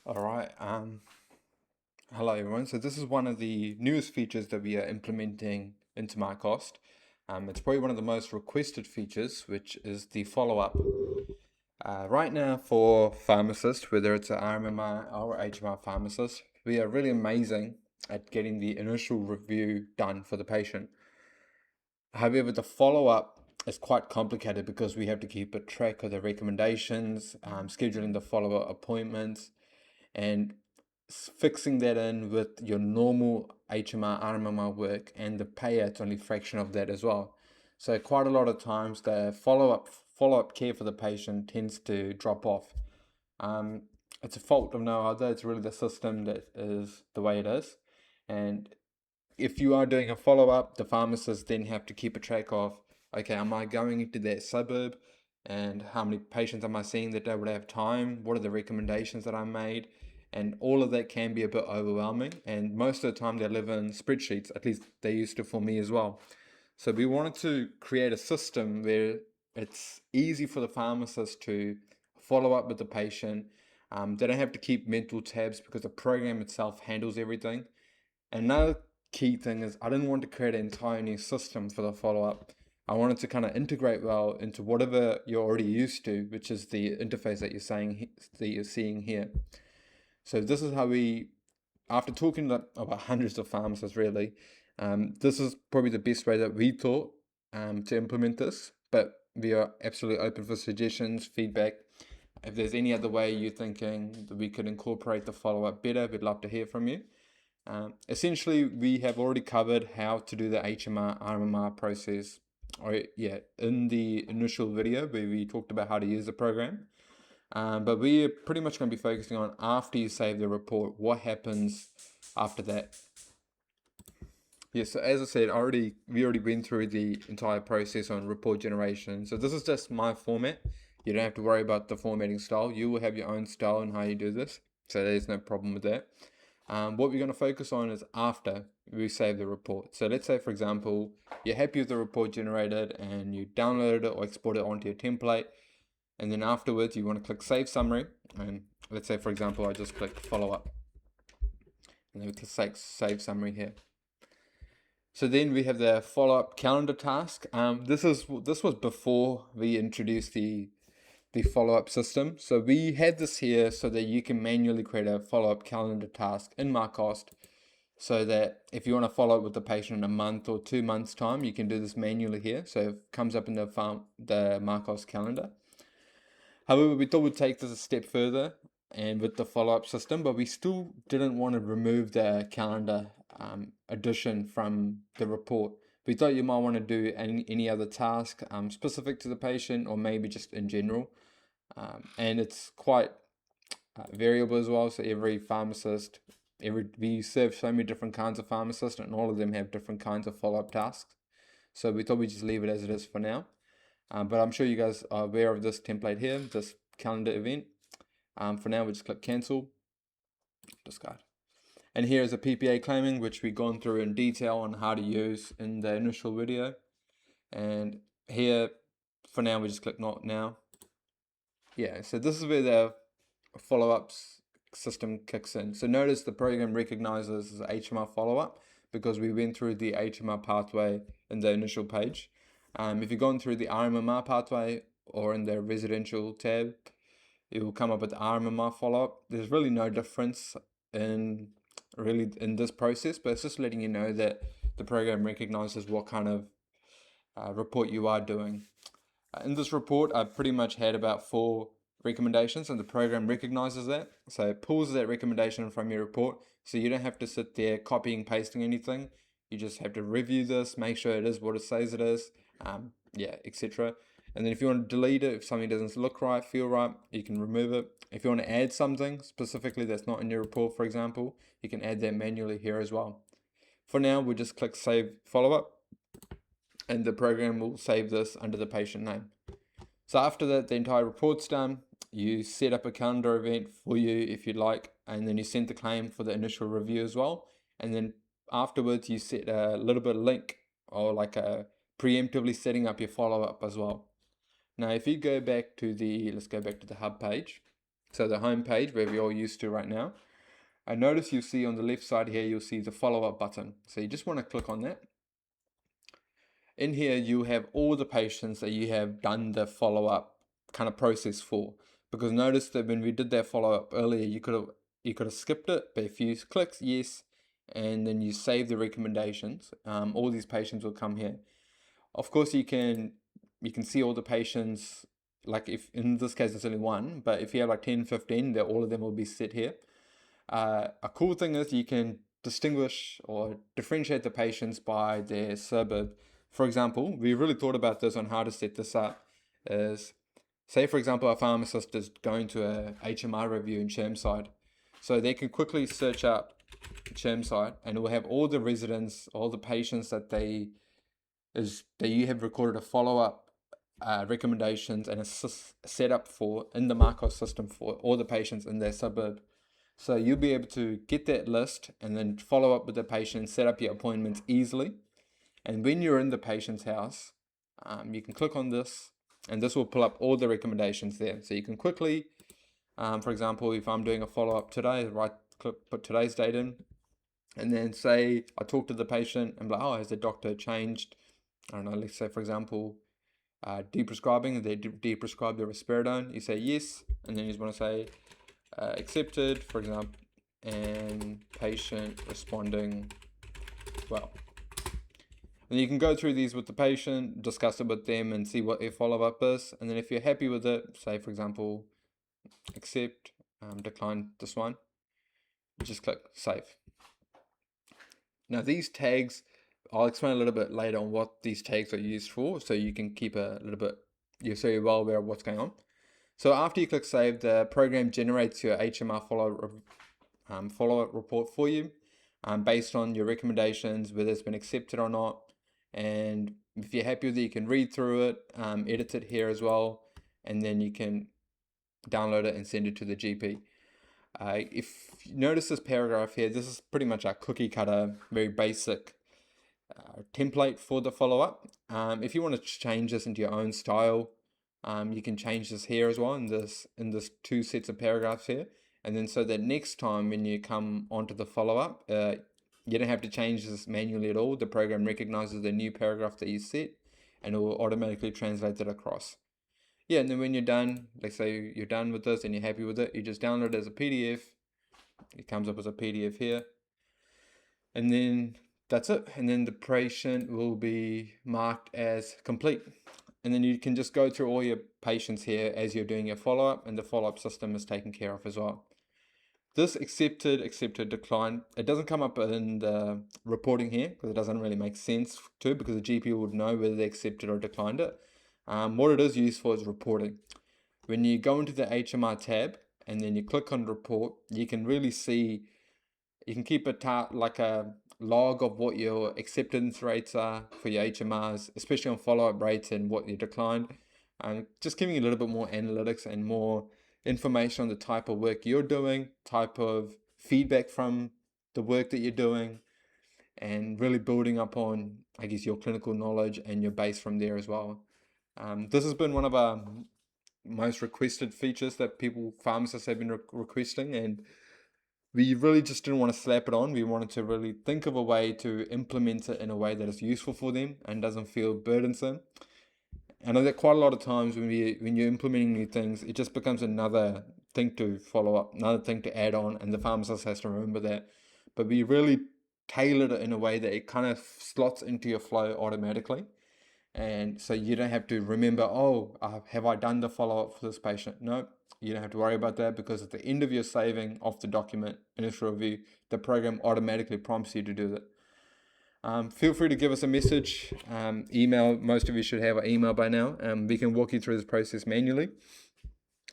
All right. Hello everyone. So this is one of the newest features that we are implementing into Markoste. It's probably one of the most requested features, which is the follow-up. Right now, for pharmacists, whether it's an RMMR or HMR pharmacist, we are really amazing at getting the initial review done for the patient. However, the follow-up is quite complicated because we have to keep a track of the recommendations, scheduling the follow-up appointments, and fixing that in with your normal HMR, RMMR work, and the payout's only fraction of that as well. So quite a lot of times the follow-up care for the patient tends to drop off. Um, it's a fault of no other. It's really the system that is the way it is. And if you are doing a follow-up, the pharmacists then have to keep a track of, okay, am I going into that suburb? And how many patients am I seeing that day? Would I have time? What are the recommendations that I made? And all of that can be a bit overwhelming. And most of the time they live in spreadsheets, at least they used to for me as well. So we wanted to create a system where it's easy for the pharmacist to follow up with the patient. They don't have to keep mental tabs because the program itself handles everything. Another key thing is I didn't want to create an entire new system for the follow-up. I wanted to kind of integrate well into whatever you're already used to, which is the interface that you're seeing here. So this is how we, after talking about hundreds of pharmacists really, this is probably the best way that we thought to implement this. But we are absolutely open for suggestions, feedback. If there's any other way you're thinking that we could incorporate the follow-up better, we'd love to hear from you. Essentially, we have already covered how to do the HMR RMR process, in the initial video where we talked about how to use the program. But we're pretty much going to be focusing on after you save the report, what happens after that. Yeah, so as I said, we already went through the entire process on report generation. So this is just my format. You don't have to worry about the formatting style. You will have your own style and how you do this. So there's no problem with that. What we're going to focus on is after we save the report. So let's say, for example, you're happy with the report generated and you download it or export it onto your template. And then afterwards, you want to click Save Summary. And let's say, for example, I just click Follow Up. And then we click Save Summary here. So then we have the follow-up calendar task. This was before we introduced the follow-up system. So we had this here so that you can manually create a follow-up calendar task in Markoste, so that if you want to follow up with the patient in a month or 2 months time, you can do this manually here. So it comes up in the Markoste calendar. However, we thought we'd take this a step further and with the follow-up system, but we still didn't want to remove the calendar addition from the report. We thought you might want to do any other task specific to the patient or maybe just in general. And it's quite variable as well. So every pharmacist, we serve so many different kinds of pharmacists and all of them have different kinds of follow-up tasks. So we thought we'd just leave it as it is for now. But I'm sure you guys are aware of this template here, this calendar event. For now, we just click cancel, discard. And here is a PPA claiming, which we've gone through in detail on how to use in the initial video. And here, for now, we just click not now. Yeah, so this is where the follow-ups system kicks in. So notice the program recognizes as HMR follow-up because we went through the HMR pathway in the initial page. If you've gone through the RMMR pathway or in the residential tab, it will come up with the RMMR follow-up. There's really no difference in this process, but it's just letting you know that the program recognizes what kind of report you are doing. In this report, I pretty much had about 4 recommendations and the program recognizes that. So it pulls that recommendation from your report. So you don't have to sit there copying, pasting anything. You just have to review this, make sure it is what it says it is, etc. And then if you want to delete it, if something doesn't look right, feel right, you can remove it. If you want to add something specifically that's not in your report, for example, you can add that manually here as well. For now, we'll just click Save Follow-up and the program will save this under the patient name. So after that, the entire report's done. You set up a calendar event for you if you'd like, and then you send the claim for the initial review as well. And then afterwards, you set a little bit of link or like a preemptively setting up your follow-up as well. Now, if you go back to let's go back to the hub page. So the home page where we're all used to right now. I notice you see on the left side here, you'll see the follow-up button. So you just want to click on that. In here, you have all the patients that you have done the follow-up kind of process for. Because notice that when we did that follow-up earlier, you could have skipped it, but if you click yes, and then you save the recommendations, all these patients will come here. Of course, you can see all the patients, like if in this case it's only one, but if you have like 10, 15, all of them will be set here. A cool thing is you can distinguish or differentiate the patients by their suburb. For example, we really thought about this on how to set this up. Is say, for example, a pharmacist is going to a HMR review in Chermside. So they can quickly search up Chermside and it will have all the residents, all the patients that you have recorded a follow-up recommendations and a setup for in the Markoste system for all the patients in their suburb. So you'll be able to get that list and then follow up with the patient, set up your appointments easily. And when you're in the patient's house, you can click on this and this will pull up all the recommendations there. So you can quickly, for example, if I'm doing a follow-up today, put today's date in, and then say I talk to the patient and be like, oh, has the doctor changed? I don't know, let's say, for example, deprescribing, they deprescribe the risperidone. You say yes, and then you just want to say accepted, for example, and patient responding well. And you can go through these with the patient, discuss it with them, and see what their follow-up is. And then if you're happy with it, say, for example, accept, decline this one, you just click save. Now these tags, I'll explain a little bit later on what these tags are used for, so you can keep a little bit, so you're well aware of what's going on. So after you click save, the program generates your HMR follow-up report for you, based on your recommendations, whether it's been accepted or not. And if you're happy with it, you can read through it, edit it here as well, and then you can download it and send it to the GP. If you notice this paragraph here, this is pretty much a cookie cutter, very basic template for the follow-up. If you want to change this into your own style, you can change this here as well in this two sets of paragraphs here. And then so that next time when you come onto the follow-up, you don't have to change this manually at all. The program recognizes the new paragraph that you set and it will automatically translate it across. Yeah, and then when you're done, let's say you're done with this and you're happy with it, you just download it as a PDF. It comes up as a PDF here. And then that's it. And then the patient will be marked as complete. And then you can just go through all your patients here as you're doing your follow-up, and the follow-up system is taken care of as well. This accepted, declined, it doesn't come up in the reporting here because it doesn't really make sense to, because the GP would know whether they accepted or declined it. What it is used for is reporting. When you go into the HMR tab and then you click on report, you can really see, you can keep like a log of what your acceptance rates are for your HMRs, especially on follow-up rates and what you declined. Just giving you a little bit more analytics and more information on the type of work you're doing, type of feedback from the work that you're doing, and really building up on, I guess, your clinical knowledge and your base from there as well. This has been one of our most requested features that pharmacists have been requesting, and we really just didn't want to slap it on. We wanted to really think of a way to implement it in a way that is useful for them and doesn't feel burdensome. I know that quite a lot of times when you're implementing new things, it just becomes another thing to follow up, another thing to add on, and the pharmacist has to remember that. But we really tailored it in a way that it kind of slots into your flow automatically. And so you don't have to remember, oh, have I done the follow-up for this patient? No, you don't have to worry about that, because at the end of your saving of the document, initial review, the program automatically prompts you to do that. Feel free to give us a message, email. Most of you should have an email by now. We can walk you through this process manually.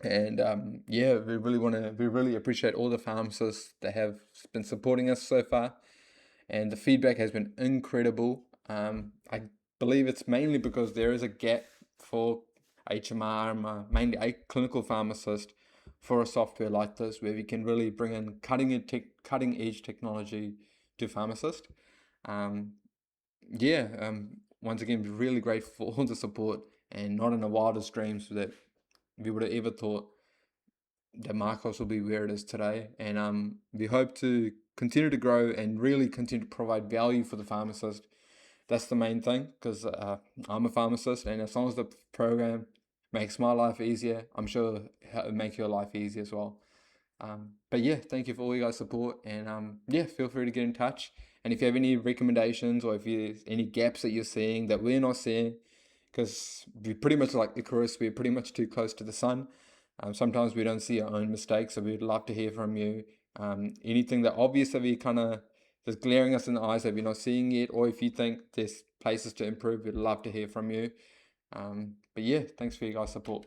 And yeah, we really appreciate all the pharmacists that have been supporting us so far, and the feedback has been incredible. I believe it's mainly because there is a gap for HMR, mainly a clinical pharmacist, for a software like this where we can really bring in cutting edge technology to pharmacists. Once again, we're really grateful for all the support, and not in the wildest dreams that we would have ever thought that Markos will be where it is today. And we hope to continue to grow and really continue to provide value for the pharmacist. That's the main thing, because I'm a pharmacist, and as long as the program makes my life easier, I'm sure it'll make your life easier as well. But yeah, thank you for all you guys' support, and yeah, feel free to get in touch. And if you have any recommendations, or if there's any gaps that you're seeing that we're not seeing, because we pretty much like Icarus, we're pretty much too close to the sun. Sometimes we don't see our own mistakes, so we'd love to hear from you. Anything that obvious that we kind of just glaring us in the eyes that we're not seeing yet, or if you think there's places to improve, we'd love to hear from you. But yeah, thanks for your guys' support.